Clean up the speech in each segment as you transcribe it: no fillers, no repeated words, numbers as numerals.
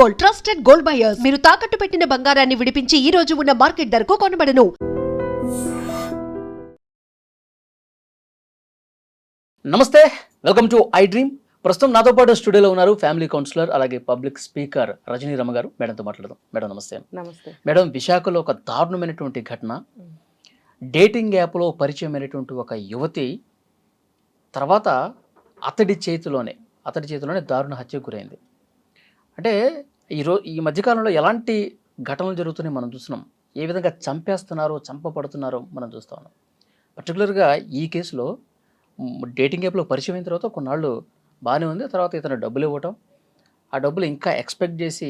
Gold, trusted gold buyers. మీరు తాకట్టు పెట్టిన బంగారాన్ని విడిపించి ఈ రోజు ఉన్న మార్కెట్ ధరకు కొనబడను. నమస్తే, వెల్కమ్ టు ఐ డ్రీమ్. ప్రస్తుతం నాతో పాటు స్టూడియోలో ఉన్నారు ఫ్యామిలీ కౌన్సిలర్ అలాగే పబ్లిక్ స్పీకర్ రజనీ రమ గారు. మేడంతో మాట్లాడదాం. మేడం నమస్తే. నమస్తే మేడం, విశాఖలో ఒక దారుణమైనటువంటి ఘటన. డేటింగ్ యాప్లో పరిచయమైనటువంటి ఒక యువతి తర్వాత అతడి చేతిలోనే దారుణ హత్యకు గురైంది. అంటే ఈ మధ్యకాలంలో ఎలాంటి ఘటనలు జరుగుతున్నాయి మనం చూస్తున్నాం. ఏ విధంగా చంపబడుతున్నారో మనం చూస్తూ ఉన్నాం. పర్టికులర్గా ఈ కేసులో డేటింగ్ యాప్లో పరిచయం అయిన తర్వాత కొన్నాళ్ళు బాగానే ఉంది. తర్వాత ఇతను డబ్బులు ఇవ్వటం, ఆ డబ్బులు ఇంకా ఎక్స్పెక్ట్ చేసి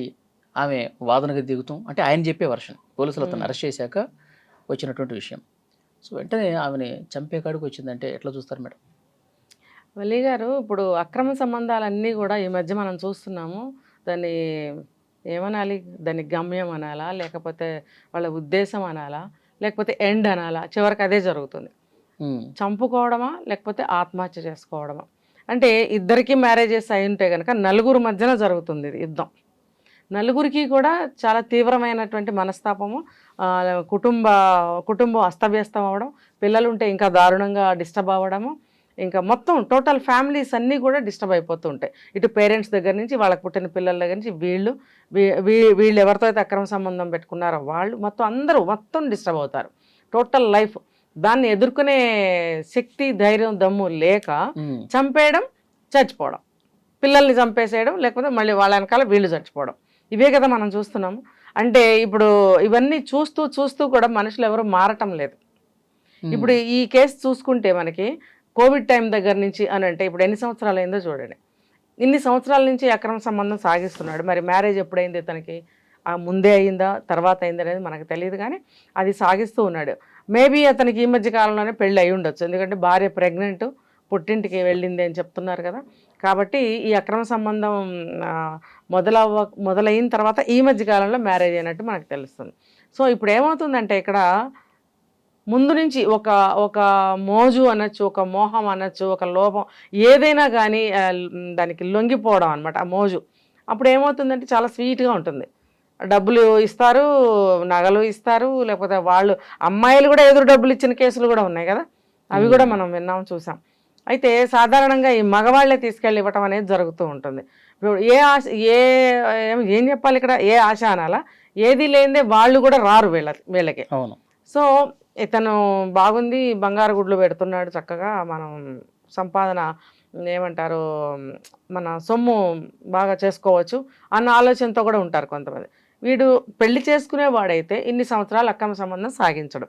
ఆమె వాదనగా దిగుతాం. అంటే ఆయన చెప్పే వర్షన్, పోలీసులు అతను అరెస్ట్ చేశాక వచ్చినటువంటి విషయం. సో వెంటనే ఆమెని చంపే కాడికి వచ్చిందంటే ఎట్లా చూస్తారు మేడం? వల్లి గారు, ఇప్పుడు అక్రమ సంబంధాలన్నీ కూడా ఈ మధ్య మనం చూస్తున్నాము. దాన్ని ఏమనాలి? దాన్ని గమ్యం అనాలా, లేకపోతే వాళ్ళ ఉద్దేశం అనాలా, లేకపోతే ఎండ్ అనాలా? చివరికి అదే జరుగుతుంది. చంపుకోవడమా లేకపోతే ఆత్మహత్య చేసుకోవడమా? అంటే ఇద్దరికి మ్యారేజెస్ అయి ఉంటే కనుక నలుగురు మధ్యన జరుగుతుంది ఇది యుద్ధం. నలుగురికి కూడా చాలా తీవ్రమైనటువంటి మనస్తాపము, కుటుంబం అస్తవ్యస్తం అవ్వడం, పిల్లలుంటే ఇంకా దారుణంగా డిస్టర్బ్ అవ్వడము, ఇంకా మొత్తం టోటల్ ఫ్యామిలీస్ అన్నీ కూడా డిస్టర్బ్ అయిపోతూ ఉంటాయి. ఇటు పేరెంట్స్ దగ్గర నుంచి, వాళ్ళకి పుట్టిన పిల్లల దగ్గర నుంచి, వీళ్ళు ఎవరితో అయితే అక్రమ సంబంధం పెట్టుకున్నారో వాళ్ళు మొత్తం డిస్టర్బ్ అవుతారు. టోటల్ లైఫ్ దాన్ని ఎదుర్కొనే శక్తి, ధైర్యం, దమ్ము లేక చంపేయడం, చచ్చిపోవడం, పిల్లల్ని చంపేసేయడం, లేకపోతే మళ్ళీ వాళ్ళ వెనకాల వీళ్ళు చచ్చిపోవడం, ఇవే కదా మనం చూస్తున్నాము. అంటే ఇప్పుడు ఇవన్నీ చూస్తూ కూడా మనుషులు ఎవరు మారటం లేదు. ఇప్పుడు ఈ కేసు చూసుకుంటే మనకి కోవిడ్ టైం దగ్గర నుంచి అని అంటే ఇప్పుడు ఎన్ని సంవత్సరాలు అయిందో చూడండి. ఇన్ని సంవత్సరాల నుంచి అక్రమ సంబంధం సాగిస్తున్నాడు. మరి మ్యారేజ్ ఎప్పుడైంది తనకి? ముందే అయిందా తర్వాత అయింది అనేది మనకు తెలియదు, కానీ అది సాగిస్తూ ఉన్నాడు. మేబీ అతనికి ఈ మధ్య కాలంలోనే పెళ్ళి అయి ఉండొచ్చు, ఎందుకంటే భార్య ప్రెగ్నెంట్, పుట్టింటికి వెళ్ళింది అని చెప్తున్నారు కదా. కాబట్టి ఈ అక్రమ సంబంధం మొదలైన తర్వాత ఈ మధ్య కాలంలో మ్యారేజ్ అయినట్టు మనకు తెలుస్తుంది. సో ఇప్పుడు ఏమవుతుందంటే ఇక్కడ ముందు నుంచి ఒక మోజు అనొచ్చు, ఒక మోహం అనొచ్చు, ఒక లోభం, ఏదైనా కానీ దానికి లొంగిపోవడం అనమాట ఆ మోజు. అప్పుడు ఏమవుతుందంటే చాలా స్వీట్గా ఉంటుంది. డబ్బులు ఇస్తారు, నగలు ఇస్తారు, లేకపోతే వాళ్ళు అమ్మాయిలు కూడా ఎదురు డబ్బులు ఇచ్చిన కేసులు కూడా ఉన్నాయి కదా, అవి కూడా మనం విన్నాం, చూసాం. అయితే సాధారణంగా ఈ మగవాళ్లే తీసుకెళ్ళి ఇవ్వటం అనేది జరుగుతూ ఉంటుంది. ఇప్పుడు ఏం చెప్పాలి ఇక్కడ? ఏ ఆశ అనాలా? ఏది లేనిదే వాళ్ళు కూడా రారు వీళ్ళకి. అవును. సో ఇతను బాగుంది, బంగారు గుడ్లు పెడుతున్నాడు, చక్కగా మనం సంపాదన ఏమంటారు, మన సొమ్ము బాగా చేసుకోవచ్చు అన్న ఆలోచనతో కూడా ఉంటారు కొంతమంది. వీడు పెళ్లి చేసుకునేవాడైతే ఇన్ని సంవత్సరాలు అక్రమ సంబంధం సాగించడు.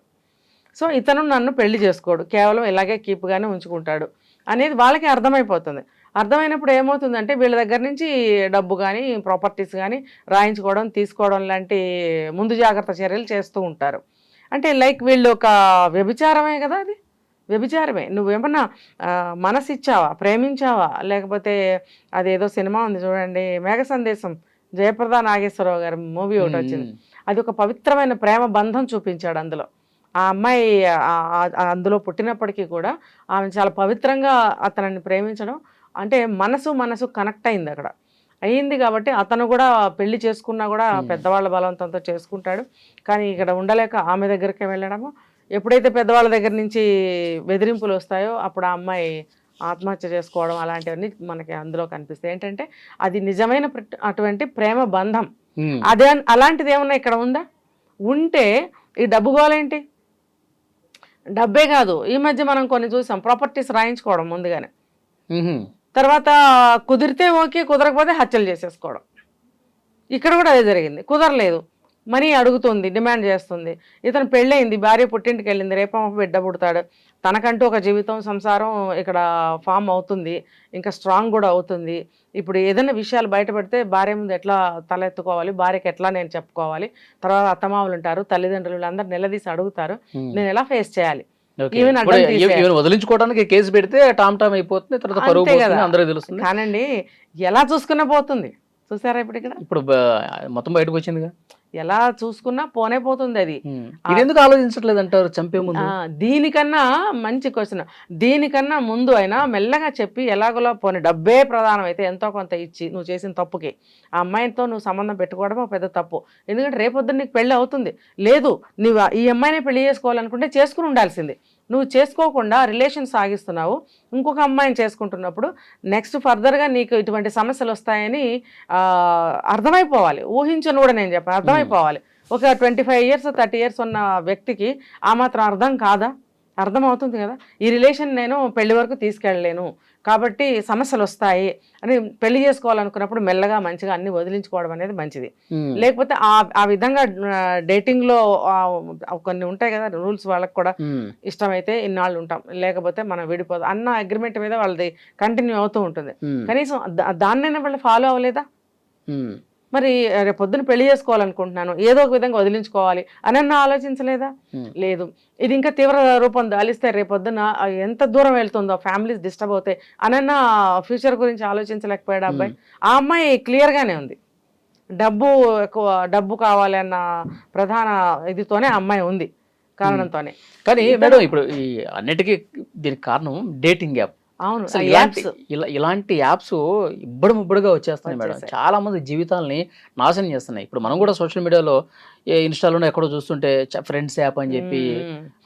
సో ఇతను నన్ను పెళ్లి చేసుకోడు, కేవలం ఇలాగే కీపుగానే ఉంచుకుంటాడు అనేది వాళ్ళకి అర్థమైపోతుంది. అర్థమైనప్పుడు ఏమవుతుందంటే వీళ్ళ దగ్గర నుంచి డబ్బు కానీ ప్రాపర్టీస్ కానీ రాయించుకోవడం, తీసుకోవడం లాంటి ముందు జాగ్రత్త చర్యలు చేస్తూ ఉంటారు. అంటే లైక్ వీళ్ళు ఒక వ్యభిచారమే కదా, అది వ్యభిచారమే. నువ్వేమన్నా మనసు ఇచ్చావా, ప్రేమించావా, లేకపోతే అదేదో సినిమా ఉంది చూడండి, మేఘ సందేశం, జయప్రద నాగేశ్వరరావు గారి మూవీ ఒకటి వచ్చింది. అది ఒక పవిత్రమైన ప్రేమ బంధం చూపించాడు అందులో. ఆ అమ్మాయి అందులో పుట్టినప్పటికీ కూడా ఆమె చాలా పవిత్రంగా అతనిని ప్రేమించడం, అంటే మనసు కనెక్ట్ అయింది అక్కడ, అయ్యింది. కాబట్టి అతను కూడా పెళ్లి చేసుకున్నా కూడా పెద్దవాళ్ళ బలవంతంతో చేసుకుంటాడు. కానీ ఇక్కడ ఉండలేక ఆమె దగ్గరికి వెళ్ళడము, ఎప్పుడైతే పెద్దవాళ్ళ దగ్గర నుంచి బెదిరింపులు వస్తాయో అప్పుడు ఆ అమ్మాయి ఆత్మహత్య చేసుకోవడం, అలాంటివన్నీ మనకి అందులో కనిపిస్తాయి. ఏంటంటే అది నిజమైన అటువంటి ప్రేమ బంధం. అలాంటిది ఏమన్నా ఇక్కడ ఉందా? ఉంటే ఈ డబ్బు గోలేంటి? డబ్బే కాదు, ఈ మధ్య మనం కొన్ని చూసాం, ప్రాపర్టీస్ రాయించుకోవడం ముందుగానే, తర్వాత కుదిరితే ఓకే, కుదరకపోతే హత్యలు చేసేసుకోవడం. ఇక్కడ కూడా అదే జరిగింది. కుదరలేదు, మనీ అడుగుతుంది, డిమాండ్ చేస్తుంది. ఇతను పెళ్ళయింది, భార్య పుట్టింటికి వెళ్ళింది, రేపమ్మ బిడ్డ పుడతాడు, తనకంటూ ఒక జీవితం, సంసారం ఇక్కడ ఫామ్ అవుతుంది, ఇంకా స్ట్రాంగ్ కూడా అవుతుంది. ఇప్పుడు ఏదైనా విషయాలు బయటపెడితే భార్య ముందు ఎట్లా తలెత్తుకోవాలి, భార్యకి ఎట్లా నేను చెప్పుకోవాలి, తర్వాత అత్తమామలు ఉంటారు, తల్లిదండ్రులు అందరు నిలదీసి అడుగుతారు, నేను ఎలా ఫేస్ చేయాలి, వదిలించుకోవడానికి కేసు పెడితే టామ్ టామ్ అయిపోతుంది, తర్వాత పరువు పోతుంది, అందరికీ తెలుస్తుంది. కానండి ఎలా చూసుకునే పోతుంది. చూసారా ఇప్పుడు ఇక్కడ ఇప్పుడు మొత్తం బయటకు వచ్చిందిగా. ఎలా చూసుకున్నా పోనే పోతుంది అది. ఇది ఎందుకు ఆలోచించట్లేదు అంటారు చంపే ముందు? దీనికన్నా మంచి క్వశ్చన్. దీనికన్నా ముందు అయినా మెల్లగా చెప్పి ఎలాగోలా పోనీ డబ్బే ప్రధానం అయితే ఎంతో కొంత ఇచ్చి నువ్వు చేసిన తప్పుకి ఆ అమ్మాయితో నువ్వు సంబంధం పెట్టుకోవడం ఒక పెద్ద తప్పు. ఎందుకంటే రేపొద్దున నీకు పెళ్ళి అవుతుంది. లేదు నువ్వు ఈ అమ్మాయినే పెళ్లి చేసుకోవాలనుకుంటే చేసుకుని ఉండాల్సింది. నువ్వు చేసుకోకుండా రిలేషన్ సాగిస్తున్నావు, ఇంకొక అమ్మాయిని చేసుకుంటున్నప్పుడు నెక్స్ట్ ఫర్దర్గా నీకు ఇటువంటి సమస్యలు వస్తాయని అర్థమైపోవాలి. ఊహించను కూడా నేను చెప్పాను, అర్థమైపోవాలి. ఒక 25 years 30 years ఉన్న వ్యక్తికి ఆ మాత్రం అర్థం కాదా? అర్థమవుతుంది కదా. ఈ రిలేషన్ నేను పెళ్లి వరకు తీసుకెళ్ళలేను కాబట్టి సమస్యలు వస్తాయి అని పెళ్లి చేసుకోవాలనుకున్నప్పుడు మెల్లగా మంచిగా అన్ని వదిలించుకోవడం అనేది మంచిది. లేకపోతే ఆ విధంగా డేటింగ్లో కొన్ని ఉంటాయి కదా రూల్స్, వాళ్ళకి కూడా ఇష్టమైతే ఇన్నాళ్ళు ఉంటాం, లేకపోతే మనం విడిపోదాం అన్న అగ్రిమెంట్ మీద వాళ్ళది కంటిన్యూ అవుతూ ఉంటుంది. కనీసం దాన్నైనా వాళ్ళు ఫాలో అవ్వలేదా? మరి రేపు పొద్దున పెళ్లి చేసుకోవాలనుకుంటున్నాను, ఏదో ఒక విధంగా వదిలించుకోవాలి అనన్నా ఆలోచించలేదా? లేదు. ఇది ఇంకా తీవ్ర రూపం దాలిస్తే రేపొద్దున ఎంత దూరం వెళ్తుందో, ఫ్యామిలీస్ డిస్టర్బ్ అవుతాయి అనన్నా ఫ్యూచర్ గురించి ఆలోచించలేకపోయాడు అబ్బాయి. ఆ అమ్మాయి క్లియర్గానే ఉంది, డబ్బు కావాలి అన్న ప్రధాన ఇదితోనే అమ్మాయి ఉంది, కారణంతోనే. కానీ మేడం ఇప్పుడు ఈ అన్నిటికీ దీనికి కారణం డేటింగ్ యాప్. అవును, ఇలాంటి యాప్స్ ఇబ్బడుగా వచ్చేస్తున్నాయి మేడం. చాలా మంది జీవితాలని నాశనం చేస్తున్నాయి. ఇప్పుడు మనం కూడా సోషల్ మీడియాలో ఇన్స్టాలోనే ఎక్కడో చూస్తుంటే ఫ్రెండ్స్ యాప్ అని చెప్పి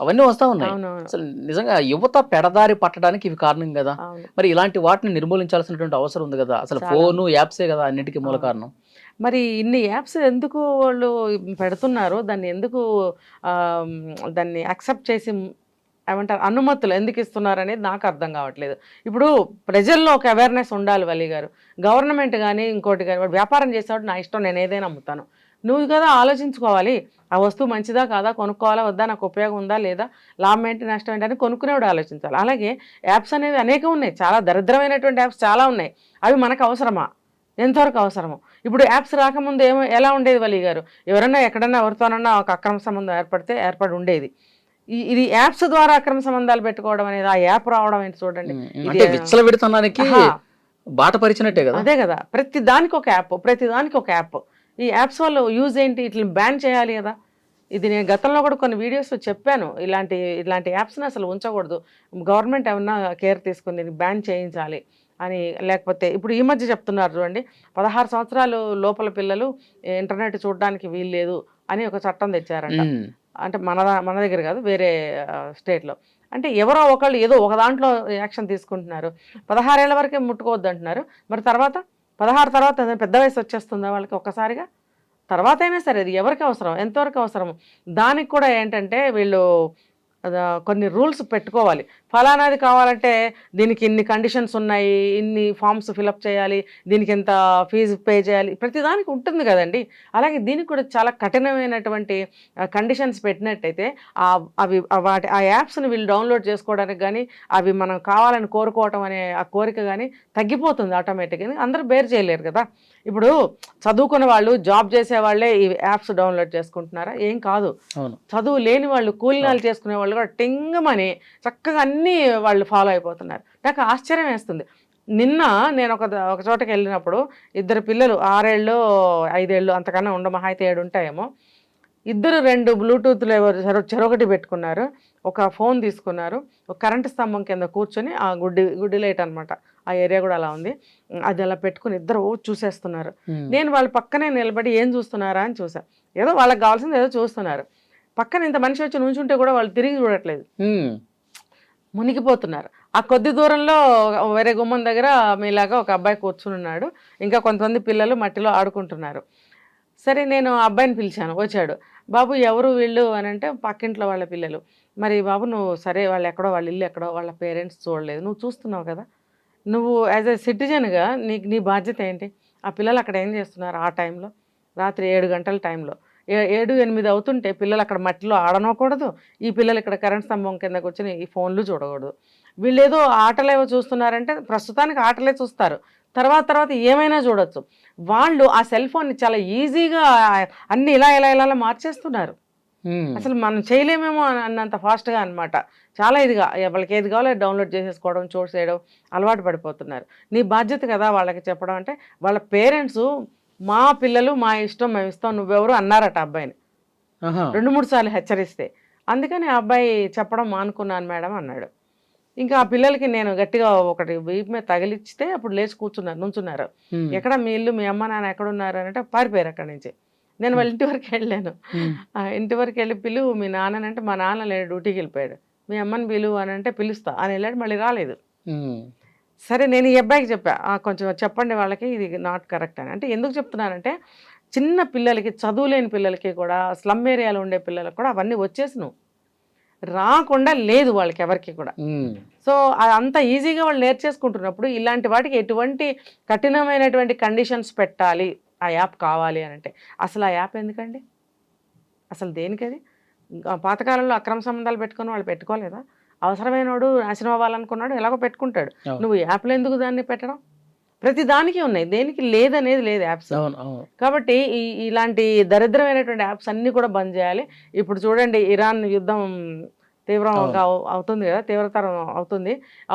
అవన్నీ వస్తా ఉన్నాయి. అసలు నిజంగా యువత పెడదారి పట్టడానికి ఇవి కారణం కదా. మరి ఇలాంటి వాటిని నిర్మూలించాల్సినటువంటి అవసరం ఉంది కదా. అసలు ఫోను యాప్సే కదా అన్నిటికీ మూల కారణం. మరి ఇన్ని యాప్స్ ఎందుకు వాళ్ళు పెడుతున్నారు, దాన్ని యాక్సెప్ట్ చేసి ఏమంటారు అనుమతులు ఎందుకు ఇస్తున్నారు అనేది నాకు అర్థం కావట్లేదు. ఇప్పుడు ప్రజల్లో ఒక అవేర్నెస్ ఉండాలి వల్లి గారు. గవర్నమెంట్ కానీ ఇంకోటి కానీ వాడు వ్యాపారం చేసేవాడు నా ఇష్టం, నేను ఏదైనా అమ్ముతాను. నువ్వు కదా ఆలోచించుకోవాలి, ఆ వస్తువు మంచిదా కాదా, కొనుక్కోవాలా వద్దా, నాకు ఉపయోగం ఉందా లేదా, లాభం ఏంటి నష్టం ఏంటి అని కొనుక్కునేవాడు ఆలోచించాలి. అలాగే యాప్స్ అనేవి అనేకం ఉన్నాయి, చాలా దరిద్రమైనటువంటి యాప్స్ చాలా ఉన్నాయి. అవి మనకు అవసరమా? ఎంతవరకు అవసరమో. ఇప్పుడు యాప్స్ రాకముందు ఎలా ఉండేది వల్లి గారు? ఎవరన్నా ఎక్కడన్నా ఎవరితోనన్నా ఒక అక్రమ సంబంధం ఏర్పడి ఉండేది. ఇది యాప్స్ ద్వారా అక్రమ సంబంధాలు పెట్టుకోవడం అనేది, ఆ యాప్ రావడం ఏంటి చూడండి, బాట పరిచినట్టే కదా. అదే కదా, ప్రతి దానికి ఒక యాప్. ఈ యాప్స్ వల్ల యూజ్ ఏంటి? ఇట్లా బ్యాన్ చేయాలి కదా. ఇది నేను గతంలో కూడా కొన్ని వీడియోస్లో చెప్పాను, ఇలాంటి యాప్స్ని అసలు ఉంచకూడదు, గవర్నమెంట్ ఏమన్నా కేర్ తీసుకుని బ్యాన్ చేయించాలి అని. లేకపోతే ఇప్పుడు ఈ మధ్య చెప్తున్నారు చూడండి, 16 సంవత్సరాలు లోపల పిల్లలు ఇంటర్నెట్ చూడడానికి వీల్లేదు అని ఒక చట్టం తెచ్చారంట. అంటే మన దగ్గర కాదు, వేరే స్టేట్లో. అంటే ఎవరో ఒకళ్ళు ఏదో ఒక దాంట్లో యాక్షన్ తీసుకుంటున్నారు. 16 ఏళ్ల వరకే ముట్టుకోవద్దు అంటున్నారు. మరి 16 తర్వాత పెద్ద వయసు వచ్చేస్తుందా వాళ్ళకి ఒక్కసారిగా? తర్వాత అయినా సరే అది ఎవరికి అవసరం, ఎంతవరకు అవసరం? దానికి కూడా ఏంటంటే వీళ్ళు కొన్ని రూల్స్ పెట్టుకోవాలి. ఫలానాది కావాలంటే దీనికి ఇన్ని కండిషన్స్ ఉన్నాయి, ఇన్ని ఫామ్స్ ఫిలప్ చేయాలి, దీనికి ఎంత ఫీజు పే చేయాలి, ప్రతిదానికి ఉంటుంది కదండి. అలాగే దీనికి కూడా చాలా కఠినమైనటువంటి కండిషన్స్ పెట్టినట్టయితే ఆ యాప్స్ని వీళ్ళు డౌన్లోడ్ చేసుకోవడానికి కానీ, అవి మనం కావాలని కోరుకోవటం అనే ఆ కోరిక కానీ తగ్గిపోతుంది ఆటోమేటిక్గా. అందరూ బేర్ చేయలేరు కదా. ఇప్పుడు చదువుకున్న వాళ్ళు, జాబ్ చేసే వాళ్ళే ఈ యాప్స్ డౌన్లోడ్ చేసుకుంటున్నారా? ఏం కాదు. చదువు లేని వాళ్ళు, కూలినాలు చేసుకునే వాళ్ళు కూడా టింగమని చక్కగా అన్నీ వాళ్ళు ఫాలో అయిపోతున్నారు. నాకు ఆశ్చర్యం వేస్తుంది. నిన్న నేను ఒక చోటకి వెళ్ళినప్పుడు 2 పిల్లలు 6 ఏళ్ళు 5 ఏళ్ళు అంతకన్నా మహా అయితే 7 ఉంటాయేమో, 2 బ్లూటూత్లు చెరొకటి పెట్టుకున్నారు, ఒక ఫోన్ తీసుకున్నారు, ఒక కరెంటు స్తంభం కింద కూర్చొని, ఆ గుడ్డి లైట్ అనమాట, ఆ ఏరియా కూడా అలా ఉంది, అది అలా పెట్టుకుని ఇద్దరు చూసేస్తున్నారు. నేను వాళ్ళ పక్కనే నిలబడి ఏం చూస్తున్నారా అని చూసాను. ఏదో వాళ్ళకి కావాల్సింది ఏదో చూస్తున్నారు. పక్కన ఇంత మనిషి వచ్చి నుంచుంటే కూడా వాళ్ళు తిరిగి చూడట్లేదు, మునిగిపోతున్నారు. ఆ కొద్ది దూరంలో వేరే గుమ్మం దగ్గర మీలాగా ఒక అబ్బాయి కూర్చుని ఉన్నాడు, ఇంకా కొంతమంది పిల్లలు మట్టిలో ఆడుకుంటున్నారు. సరే నేను ఆ అబ్బాయిని పిలిచాను, వచ్చాడు. బాబు ఎవరు వీళ్ళు అని అంటే, పక్కింట్లో వాళ్ళ పిల్లలు. మరి బాబు నువ్వు సరే వాళ్ళు ఎక్కడో, వాళ్ళ ఇల్లు ఎక్కడో, వాళ్ళ పేరెంట్స్ చూడలేదు, నువ్వు చూస్తున్నావు కదా, నువ్వు యాజ్ ఎ సిటిజన్గా నీ బాధ్యత ఏంటి? ఆ పిల్లలు అక్కడ ఏం చేస్తున్నారు ఆ టైంలో, రాత్రి 7 గంటల టైంలో 7-8 అవుతుంటే పిల్లలు అక్కడ మట్టిలో ఆడనకూడదు, ఈ పిల్లలు ఇక్కడ కరెంట్ స్తంభం కిందకు వచ్చి ఈ ఫోన్లు చూడకూడదు. వీళ్ళు ఏదో ఆటలేవో చూస్తున్నారంటే ప్రస్తుతానికి ఆటలే చూస్తారు, తర్వాత ఏమైనా చూడొచ్చు. వాళ్ళు ఆ సెల్ ఫోన్ని చాలా ఈజీగా అన్ని ఇలా మార్చేస్తున్నారు. అసలు మనం చేయలేమేమో అన్నంత ఫాస్ట్గా అనమాట. చాలా ఇదిగా వాళ్ళకి ఏది కావాలో డౌన్లోడ్ చేసేసుకోవడం, చూసేయడం అలవాటు పడిపోతున్నారు. నీ బాధ్యత కదా వాళ్ళకి చెప్పడం. అంటే వాళ్ళ పేరెంట్స్ మా పిల్లలు మా ఇష్టం మేము ఇస్తాం నువ్వెవరు అన్నారట అబ్బాయిని ఆహా. 2-3 సార్లు హెచ్చరిస్తే. అందుకని ఆ అబ్బాయి చెప్పడం మానుకున్నాను మేడం అన్నాడు. ఇంకా ఆ పిల్లలకి నేను గట్టిగా ఒకటి వీపు మీద తగిలిచ్చితే అప్పుడు లేచి నుంచున్నారు. ఉమ్. ఎక్కడ మీ ఇల్లు మీ అమ్మ నాన్న ఎక్కడున్నారు అని అంటే పారిపోయారు అక్కడి నుంచి. నేను వాళ్ళ ఇంటి వరకు వెళ్ళాను. ఉమ్. ఇంటి వరకు వెళ్ళి పిలువు మీ నాన్ననంటే మా నాన్న లేడు డ్యూటీకి వెళ్ళిపోయాడు. మీ అమ్మని పిలువు అని అంటే పిలుస్తా అని వెళ్ళాడు, మళ్ళీ రాలేదు. ఉమ్. సరే నేను ఈ అబ్బాయికి చెప్పా కొంచెం చెప్పండి వాళ్ళకి ఇది నాట్ కరెక్ట్ అని. అంటే ఎందుకు చెప్తున్నానంటే చిన్న పిల్లలకి చదువు లేని పిల్లలకి కూడా స్లమ్ ఏరియాలో ఉండే పిల్లలకు కూడా అవన్నీ వచ్చేసినావు రాకుండా లేదు వాళ్ళకి ఎవరికి కూడా. ఉమ్. సో అంత ఈజీగా వాళ్ళు నేర్చేసుకుంటున్నప్పుడు ఇలాంటి వాటికి ఎటువంటి కఠినమైనటువంటి కండిషన్స్ పెట్టాలి ఆ యాప్ కావాలి అని అంటే అసలు ఆ యాప్ ఎందుకండి? అసలు దేనికది? పాతకాలంలో అక్రమ సంబంధాలు పెట్టుకుని వాళ్ళు పెట్టుకోలేదా? అవసరమైనవాడు నాశనం అవ్వాలనుకున్నాడు ఎలాగో పెట్టుకుంటాడు. అవును. నువ్వు యాప్లో ఎందుకు దాన్ని పెట్టడం? ప్రతి దానికి ఉన్నాయి, దేనికి లేదనేది లేదు యాప్స్. అవును అవును. కాబట్టి ఇలాంటి దరిద్రమైనటువంటి యాప్స్ అన్నీ కూడా బంద్ చేయాలి. ఇప్పుడు చూడండి ఇరాన్ యుద్ధం తీవ్రంగా అవుతుంది కదా, తీవ్రతరం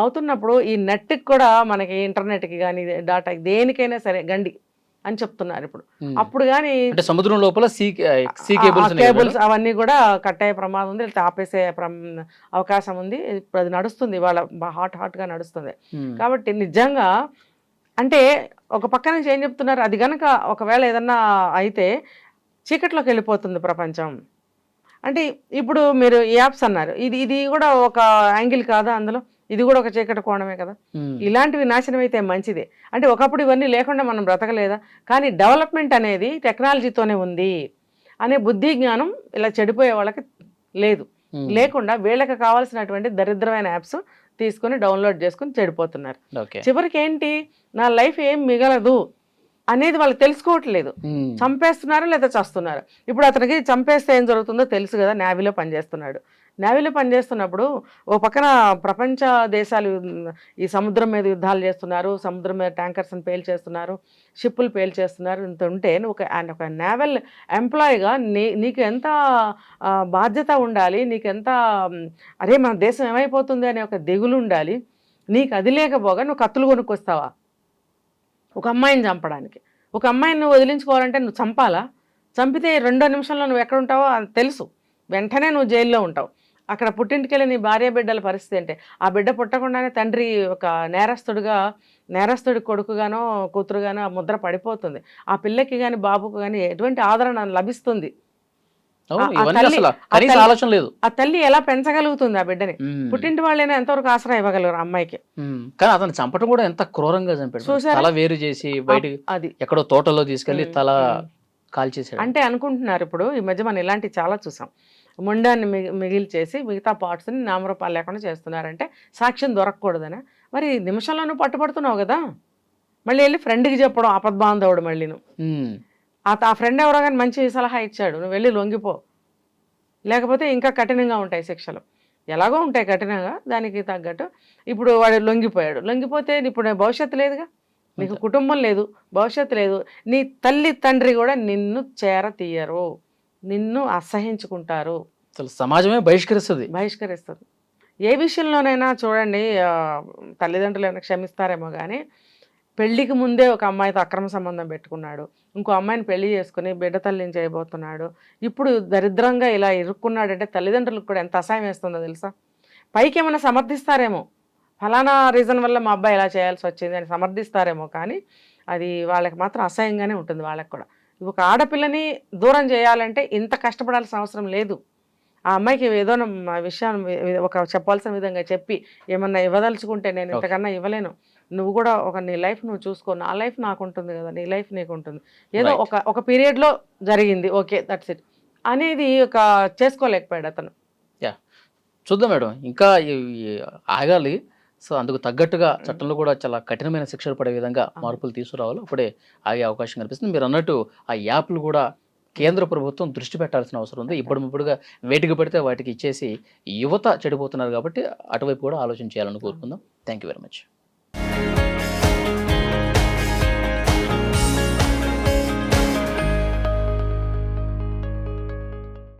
అవుతున్నప్పుడు ఈ నెట్కి కూడా మనకి ఇంటర్నెట్కి కానీ డాటాకి దేనికైనా సరే గండి అని చెప్తున్నారు ఇప్పుడు. అప్పుడు కానీ అంటే సముద్రం లోపల సీ కేబుల్స్ కేబుల్స్ అవన్నీ కూడా కట్ అయ్యే ప్రమాదం ఉంది, లేకపోతే ఆపేసే అవకాశం ఉంది. ఇప్పుడు అది నడుస్తుంది, వాళ్ళ హాట్గా నడుస్తుంది. కాబట్టి నిజంగా అంటే ఒక పక్క నుంచి ఏం చెప్తున్నారు, అది కనుక ఒకవేళ ఏదన్నా అయితే చీకట్లోకి వెళ్ళిపోతుంది ప్రపంచం. అంటే ఇప్పుడు మీరు యాప్స్ అన్నారు, ఇది కూడా ఒక యాంగిల్ కాదా? అందులో ఇది కూడా ఒక చీకటి కోణమే కదా. ఇలాంటివి నాశనం అయితే మంచిదే. అంటే ఒకప్పుడు ఇవన్నీ లేకుండా మనం బ్రతకలేదా? కానీ డెవలప్మెంట్ అనేది టెక్నాలజీతోనే ఉంది అనే బుద్ధి జ్ఞానం ఇలా చెడిపోయే వాళ్ళకి లేదు. లేకుండా వీళ్ళకి కావాల్సినటువంటి దరిద్రమైన యాప్స్ తీసుకుని డౌన్లోడ్ చేసుకుని చెడిపోతున్నారు. చివరికి ఏంటి, నా లైఫ్ ఏం మిగలదు అనేది వాళ్ళు తెలుసుకోవట్లేదు. చంపేస్తున్నారు లేదా చస్తున్నారు. ఇప్పుడు అతనికి చంపేస్తే ఏం జరుగుతుందో తెలుసు కదా, నేవీలో పనిచేస్తున్నాడు. నేవీలో పనిచేస్తున్నప్పుడు ఓ పక్కన ప్రపంచ దేశాలు ఈ సముద్రం మీద యుద్ధాలు చేస్తున్నారు, సముద్రం మీద ట్యాంకర్స్ని పేల్చేస్తున్నారు, షిప్పులు పేల్చేస్తున్నారు. ఇంత ఉంటే నువ్వు ఒక నేవల్ ఎంప్లాయీగా నీకు ఎంత బాధ్యత ఉండాలి, నీకు ఎంత అరే మన దేశం ఏమైపోతుంది అనే ఒక దిగులు ఉండాలి. నీకు అది లేకపోగా నువ్వు కత్తులు కొనుక్కొస్తావా ఒక అమ్మాయిని చంపడానికి? ఒక అమ్మాయిని నువ్వు వదిలించుకోవాలంటే నువ్వు చంపాలా? చంపితే 2 నిమిషంలో నువ్వు ఎక్కడ ఉంటావో అది తెలుసు, వెంటనే నువ్వు జైల్లో ఉంటావు. అక్కడ పుట్టింటికెళ్ళి నీ భార్య బిడ్డల పరిస్థితి అంటే ఆ బిడ్డ పుట్టకుండానే తండ్రి ఒక నేరస్తుడి కొడుకుగానో కూతురుగానో ఆ ముద్ర పడిపోతుంది. ఆ పిల్లకి కానీ బాబుకు కానీ ఎటువంటి ఆదరణ లభిస్తుంది? ఆ తల్లి ఎలా పెంచగలుగుతుంది ఆ బిడ్డని? పుట్టింటి వాళ్ళైనా ఎంతవరకు ఆసరా ఇవ్వగలరు అమ్మాయికి? కానీ అతను చంపడం కూడా ఎంత క్రూరంగా చంపాడు. తల వేరు చేసి బయటికి అది ఎక్కడో తోటలో తీసుకెళ్లి తల కాల్చేసాడు. అంటే అనుకుంటున్నారు ఇప్పుడు ఈ మధ్య మనం ఇలాంటివి చాలా చూసాం. మొండాన్ని మిగిల్చేసి మిగతా పార్ట్స్ని నామరూపాలు లేకుండా చేస్తున్నారంటే సాక్ష్యం దొరకకూడదనే. మరి నిమిషంలో నువ్వు పట్టుబడుతున్నావు కదా, మళ్ళీ వెళ్ళి ఫ్రెండ్కి చెప్పడం ఆపద్బాంధవుడు. మళ్ళీ నువ్వు ఆ ఫ్రెండ్ ఎవరో కానీ మంచి సలహా ఇచ్చాడు, నువ్వు వెళ్ళి లొంగిపో, లేకపోతే ఇంకా కఠినంగా ఉంటాయి శిక్షలు. ఎలాగో ఉంటాయి కఠినంగా, దానికి తగ్గట్టు. ఇప్పుడు వాడు లొంగిపోతే ఇప్పుడు భవిష్యత్తు లేదుగా, నీకు కుటుంబం లేదు, భవిష్యత్తు లేదు. నీ తల్లి తండ్రి కూడా నిన్ను చేరతీయరు, నిన్ను అసహించుకుంటారు. సమాజమే బహిష్కరిస్తుంది. ఏ విషయంలోనైనా చూడండి, తల్లిదండ్రులు ఏమైనా క్షమిస్తారేమో కానీ పెళ్లికి ముందే ఒక అమ్మాయితో అక్రమ సంబంధం పెట్టుకున్నాడు, ఇంకో అమ్మాయిని పెళ్లి చేసుకుని బిడ్డ తల్లిని చేయబోతున్నాడు, ఇప్పుడు దరిద్రంగా ఇలా ఇరుక్కున్నాడంటే తల్లిదండ్రులకు కూడా ఎంత అసహాయం వేస్తుందో తెలుసా? పైకి ఏమైనా సమర్థిస్తారేమో, ఫలానా రీజన్ వల్ల మా అబ్బాయి ఇలా చేయాల్సి వచ్చింది అని సమర్థిస్తారేమో, కానీ అది వాళ్ళకి మాత్రం అసహ్యంగానే ఉంటుంది. వాళ్ళకి కూడా ఒక ఆడపిల్లని దూరం చేయాలంటే ఇంత కష్టపడాల్సిన అవసరం లేదు. ఆ అమ్మాయికి ఏదో విషయాన్ని ఒక చెప్పాల్సిన విధంగా చెప్పి ఏమన్నా ఇవ్వదలుచుకుంటే నేను ఇంతకన్నా ఇవ్వలేను, నువ్వు కూడా నీ లైఫ్ నువ్వు చూసుకో, నా లైఫ్ నాకు ఉంటుంది కదా, నీ లైఫ్ నీకు ఉంటుంది, ఏదో ఒక పీరియడ్లో జరిగింది, ఓకే దట్స్ ఇట్ అనేది ఒక చేసుకోలేకపోయాడు అతను. చూద్దాం మేడం, ఇంకా ఆగాలి. సో అందుకు తగ్గట్టుగా చట్టంలో కూడా చాలా కఠినమైన శిక్షలు పడే విధంగా మార్పులు తీసుకురావాలి, అప్పుడే ఆగే అవకాశం కనిపిస్తుంది. మీరు అన్నట్టు ఆ యాప్లు కూడా కేంద్ర ప్రభుత్వం దృష్టి పెట్టాల్సిన అవసరం ఉంది. ఇప్పుడుగా వేటికి పెడితే వాటికి ఇచ్చేసి యువత చెడిపోతున్నారు కాబట్టి అటువైపు కూడా ఆలోచన చేయాలని కోరుకుందాం. Thank you very much.